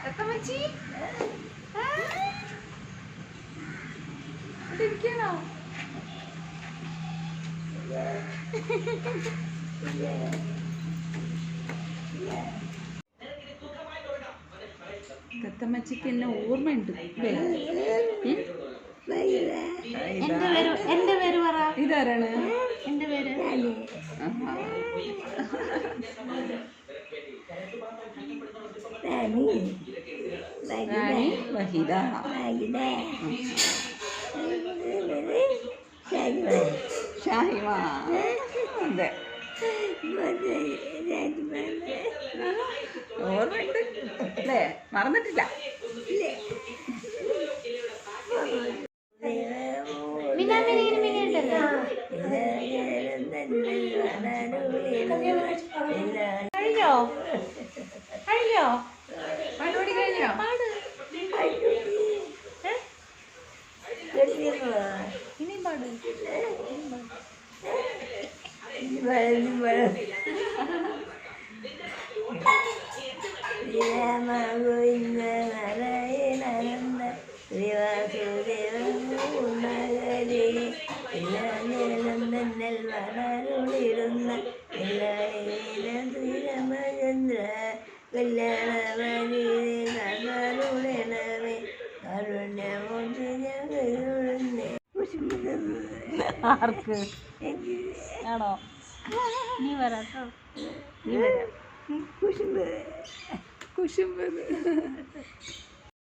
തത്തമ്മച്ചി ഇരിക്കണോ? തത്തമ്മച്ചിക്ക് എന്നെ ഓർമ്മയുണ്ട്. എന്റെ പേര് പറ. ഇതാരാണ്? എന്റെ പേര് റാണി വഹിദ. ഷാഹിമ. അതെ, ഓർമ്മയുണ്ട് അല്ലേ? മറന്നിട്ടില്ല. കഴിഞ്ഞോ? കഴിഞ്ഞോ? പാടുപടി കഴിഞ്ഞോ? ഇനിയും പാട്. ആർക്ക് ആണോ? നീ വരാട്ടോ. നീ വരാം. കുശുമ്പ്.